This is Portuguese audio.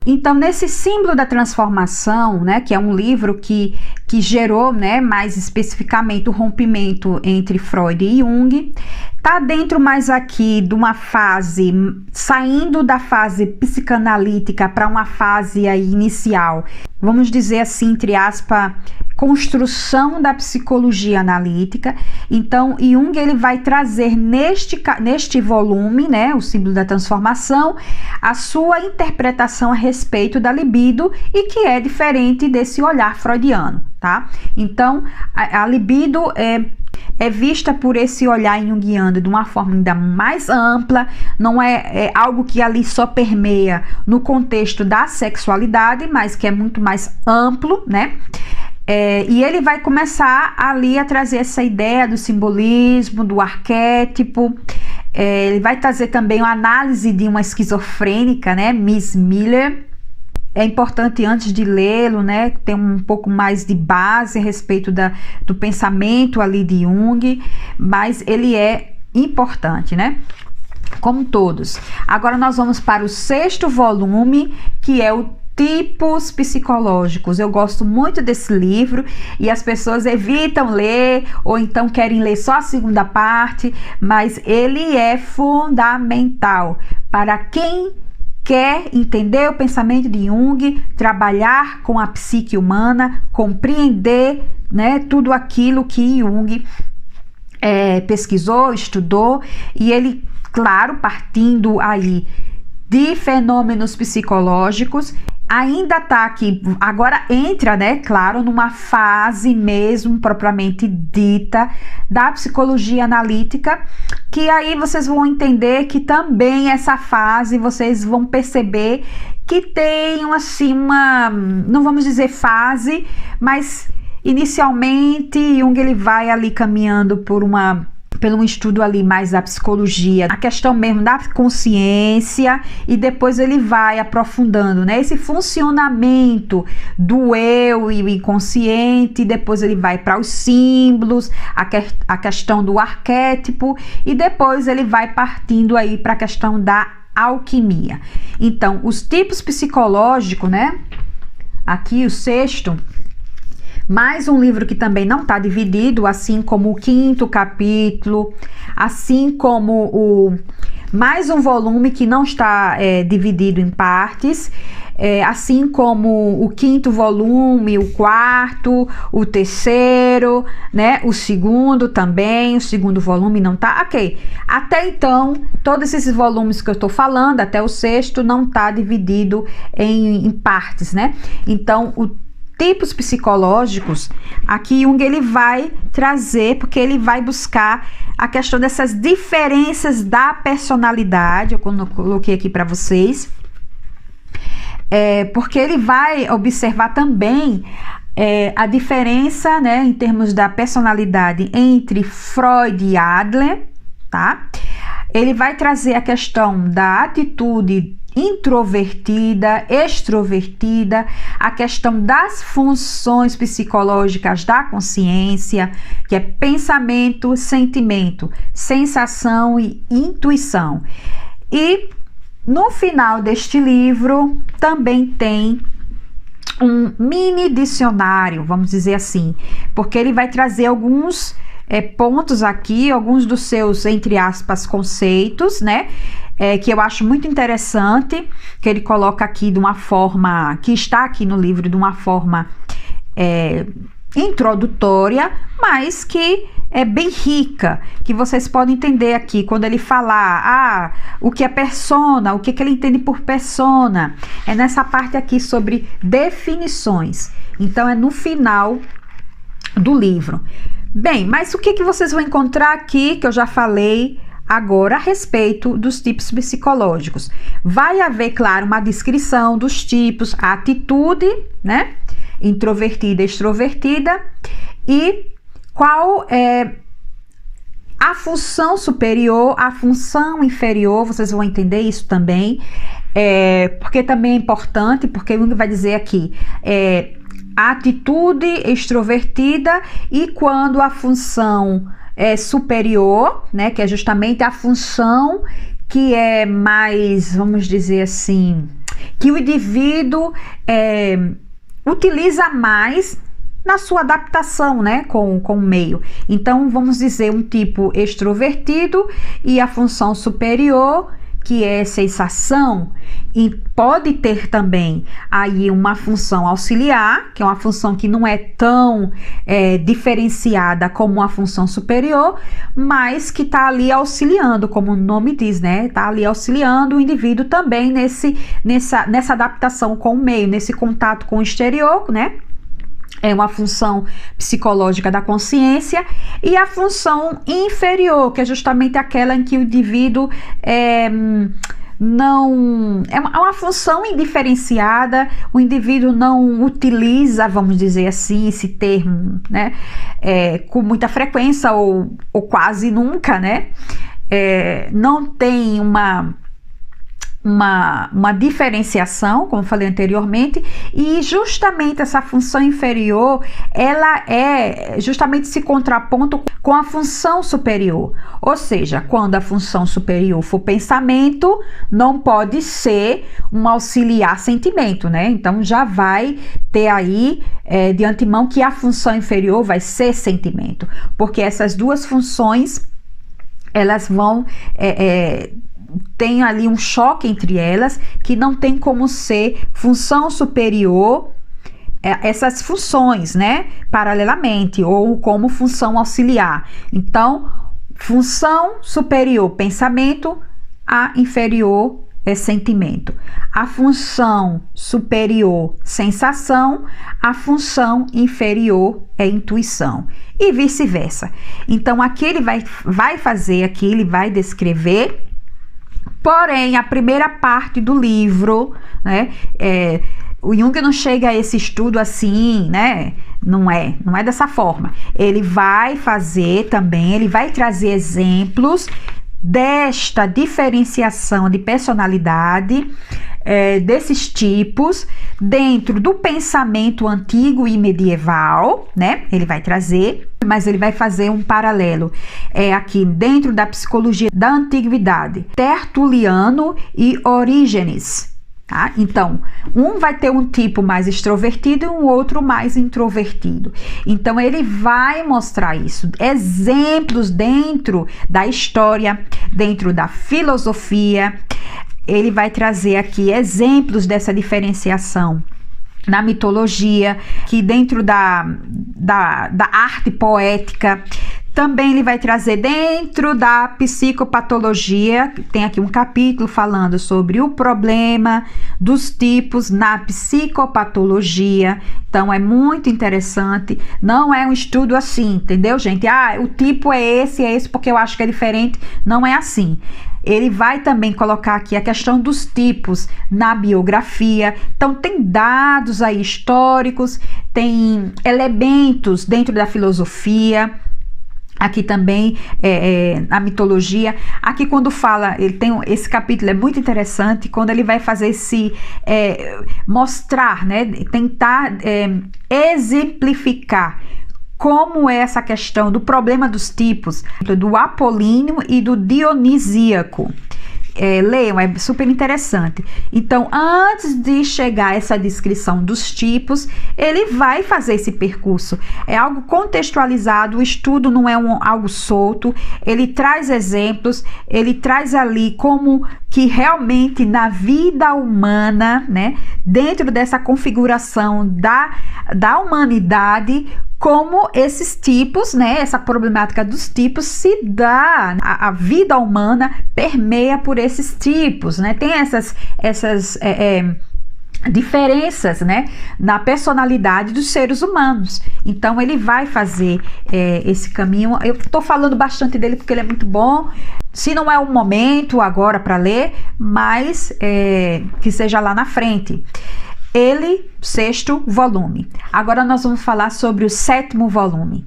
Então, nesse símbolo da transformação, né, que é um livro que gerou, né, mais especificamente o rompimento entre Freud e Jung, tá dentro mais aqui de uma fase, saindo da fase psicanalítica para uma fase aí inicial, vamos dizer assim, entre aspas, construção da psicologia analítica. Então, Jung ele vai trazer neste volume, né, o símbolo da transformação, a sua interpretação a respeito da libido e que é diferente desse olhar freudiano, tá? Então, a libido é vista por esse olhar junguiano de uma forma ainda mais ampla, não é algo que ali só permeia no contexto da sexualidade, mas que é muito mais amplo, né? E ele vai começar ali a trazer essa ideia do simbolismo, do arquétipo. Ele vai trazer também uma análise de uma esquizofrênica, né, Miss Miller. É importante, antes de lê-lo, né, ter um pouco mais de base a respeito do pensamento ali de Jung, mas ele é importante, né? Como todos. Agora nós vamos para o 6º volume, que é o Tipos Psicológicos. Eu gosto muito desse livro e as pessoas evitam ler ou então querem ler só a segunda parte, mas ele é fundamental para quem quer entender o pensamento de Jung, trabalhar com a psique humana, compreender, né, tudo aquilo que Jung pesquisou, estudou, e ele, claro, partindo aí de fenômenos psicológicos, ainda tá aqui, agora entra, né, claro, numa fase mesmo propriamente dita da psicologia analítica, que aí vocês vão entender que também essa fase, vocês vão perceber que tem assim não vamos dizer fase, mas inicialmente Jung ele vai ali caminhando pelo um estudo ali mais da psicologia, a questão mesmo da consciência, e depois ele vai aprofundando, né, esse funcionamento do eu e o inconsciente, e depois ele vai para os símbolos, a questão do arquétipo, e depois ele vai partindo aí para a questão da alquimia. Então, os tipos psicológicos, né, aqui o 6º, mais um livro que também não está dividido, assim como o 5º capítulo, assim como mais um volume que não está dividido em partes, assim como o 5º volume, o 4º, o 3º, né, o 2º também, o 2º volume não tá, ok. Até então, todos esses volumes que eu estou falando, até o 6º, não está dividido em partes, né? Então, tipos psicológicos, aqui Jung ele vai trazer, porque ele vai buscar a questão dessas diferenças da personalidade, eu coloquei aqui para vocês, porque ele vai observar também a diferença, né, em termos da personalidade entre Freud e Adler, tá? Ele vai trazer a questão da atitude introvertida, extrovertida, a questão das funções psicológicas da consciência, que é pensamento, sentimento, sensação e intuição. E no final deste livro também tem um mini dicionário, vamos dizer assim, porque ele vai trazer alguns pontos aqui, alguns dos seus, entre aspas, conceitos, né? Que eu acho muito interessante, que ele coloca aqui de uma forma, que está aqui no livro de uma forma introdutória, mas que é bem rica, que vocês podem entender aqui, quando ele falar, o que é persona, o que ele entende por persona, é nessa parte aqui sobre definições, então é no final do livro. Bem, mas o que vocês vão encontrar aqui, que eu já falei agora a respeito dos tipos psicológicos? Vai haver, claro, uma descrição dos tipos, a atitude, né, introvertida, extrovertida, e qual é a função superior, a função inferior, vocês vão entender isso também, porque também é importante, porque Jung vai dizer aqui, a atitude extrovertida, e quando a função superior, né, que é justamente a função que é mais, vamos dizer assim, que o indivíduo utiliza mais na sua adaptação, né, com o meio. Então, vamos dizer um tipo extrovertido e a função superior, que é sensação, e pode ter também aí uma função auxiliar, que é uma função que não é tão diferenciada como uma função superior, mas que está ali auxiliando, como o nome diz, né? Está ali auxiliando o indivíduo também nessa adaptação com o meio, nesse contato com o exterior, né? É uma função psicológica da consciência. E a função inferior, que é justamente aquela em que o indivíduo não... É uma função indiferenciada, o indivíduo não utiliza, vamos dizer assim, esse termo, né? Com muita frequência ou quase nunca, né? Não tem uma diferenciação, como falei anteriormente, e justamente essa função inferior, ela é justamente esse contraponto com a função superior. Ou seja, quando a função superior for pensamento, não pode ser um auxiliar sentimento, né? Então já vai ter aí de antemão que a função inferior vai ser sentimento, porque essas duas funções, elas vão tem ali um choque entre elas, que não tem como ser função superior essas funções, né, paralelamente, ou como função auxiliar. Então, função superior, pensamento, a inferior é sentimento. A função superior, sensação, a função inferior é intuição, e vice-versa. Então, aqui ele vai fazer, aqui ele vai descrever. Porém, a primeira parte do livro, né, o Jung não chega a esse estudo assim, né, não é dessa forma. Ele vai fazer também, ele vai trazer exemplos desta diferenciação de personalidade, desses tipos, dentro do pensamento antigo e medieval, né, ele vai trazer, mas ele vai fazer um paralelo aqui dentro da psicologia da antiguidade, Tertuliano e Orígenes. Tá? Então, um vai ter um tipo mais extrovertido e um outro mais introvertido. Então, ele vai mostrar isso, exemplos dentro da história, dentro da filosofia. Ele vai trazer aqui exemplos dessa diferenciação na mitologia, que dentro da arte poética. Também ele vai trazer dentro da psicopatologia, tem aqui um capítulo falando sobre o problema dos tipos na psicopatologia. Então é muito interessante, não é um estudo assim, entendeu, gente? O tipo é esse porque eu acho que é diferente. Não é assim. Ele vai também colocar aqui a questão dos tipos na biografia. Então tem dados aí históricos, tem elementos dentro da filosofia. Aqui também a mitologia. Aqui quando fala, ele tem esse capítulo, é muito interessante, quando ele vai fazer mostrar, né, tentar exemplificar como é essa questão do problema dos tipos, do apolíneo e do dionisíaco. Leiam, é super interessante. Então, antes de chegar a essa descrição dos tipos, ele vai fazer esse percurso. É algo contextualizado, o estudo não é algo solto, ele traz exemplos, ele traz ali como que realmente na vida humana, né, dentro dessa configuração da humanidade, como esses tipos, né, essa problemática dos tipos se dá, a vida humana permeia por esses tipos, né, tem essas diferenças, né, na personalidade dos seres humanos. Então ele vai fazer esse caminho. Eu tô falando bastante dele porque ele é muito bom. Se não é o momento agora para ler, mas que seja lá na frente. Ele, 6º volume. Agora nós vamos falar sobre o 7º volume.